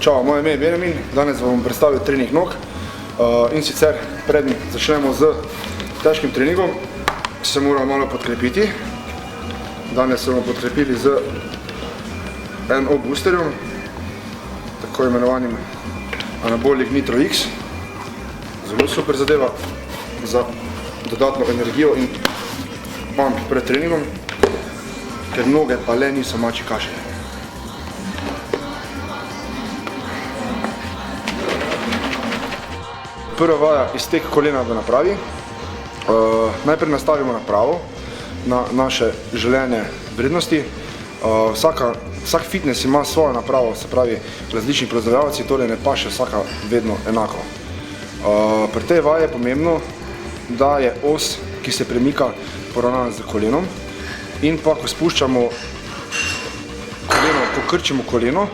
Čau, moje ime je Benjamin, danes vam bom predstavil trening nog in sicer predn začnemo z težkim treningom, se moramo malo podkrepiti. Danes se bomo podkrepili z NO boosterjem, tako imenovanim Anabolik Nitro X. Zelo super zadeva za dodatno energijo in pump pred treningom, ker noge pa le niso mačji kašelj. Prva vaja iztek kolena v napravi. Najprej nastavimo napravo na naše želene vrednosti. Vsak fitness ima svojo napravo, se pravi različni proizvajalci, torej ne paše vsaka vedno enako. Pri tej vaji je pomembno, da je os, ki se premika, poravnana z kolenom in pa ko spuščamo koleno, ko krčimo koleno,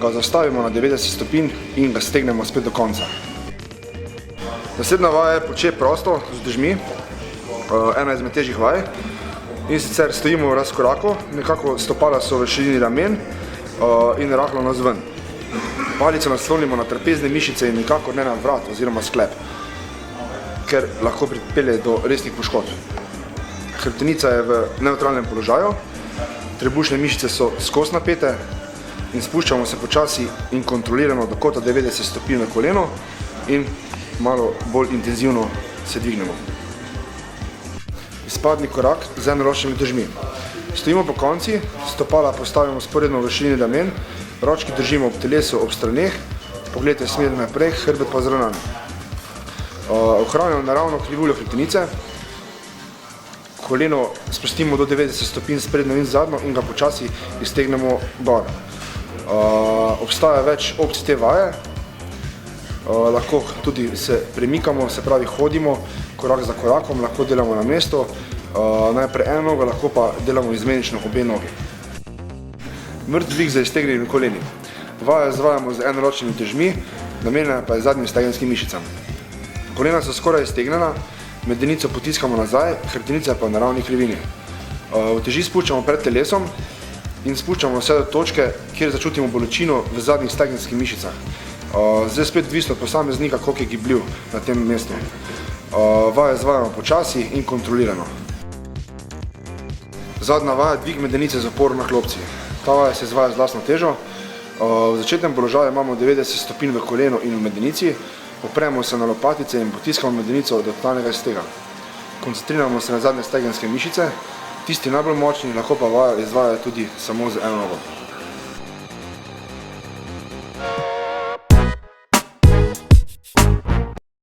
ga zastavimo na 90 stopinj in ga stegnemo spet do konca. Naslednja vaja je poče prosto z utežmi, ena izmed težjih vaj. In sicer stojimo v razkoraku, nekako stopala so v širini ramen in rahlo navzven. Palico naslonimo na trapezne mišice in nikakor ne na vrat oziroma sklep, ker lahko pripelje do resnih poškodb. Hrbtenica je v nevtralnem položaju, trebušne mišice so skozi napete in spuščamo se počasi in kontrolirano do kota 90 stopinj na koleno in malo bolj intenzivno se dvignemo. Izpadni korak z enoročnimi utežmi. Stojimo po konci, stopala postavimo sporedno v širini ramen, ročki držimo ob telesu ob straneh, pogledajte smer naprej, hrbet pa zravnan. Ohranjamo naravno krivuljo hrbtenice, koleno spustimo do 90 stopinj sprednjo in zadnjo in ga počasi iztegnemo gor. Obstaja več opcij te vaje. Lahko tudi se premikamo, se pravi hodimo korak za korakom, lahko delamo na mesto, najprej eno nogo, lahko pa delamo izmenično obe nogi. Mrtv dvig za iztegnjenimi koleni. Vajo izvajamo z enoročnimi utežmi, namenjena pa je zadnjim stegenjskim mišicam. Kolena so skoraj iztegnjena, medenico potiskamo nazaj, hrbtenica pa v naravni krivini. Uteži spuščamo pred telesom in spuščamo vse do točke, kjer začutimo bolečino v zadnjih stegenjskih mišicah. Zdaj spet odvisno od posameznika, koliko je gibljiv na tem mestu. Vajo izvajamo počasi in kontrolirano. Zadnja vaja, dvig medenice z oporo na klopci. Ta vaja se izvaja z lastno težo. V začetnem položaju imamo 90 stopinj v koleno in v medenici. Opremo se na lopatice in potiskamo medenico do totalnega iztega. Koncentriramo se na zadnje stegenjske mišice. Tisti najbolj močni lahko pa vajo izvajajo tudi samo z eno nogo.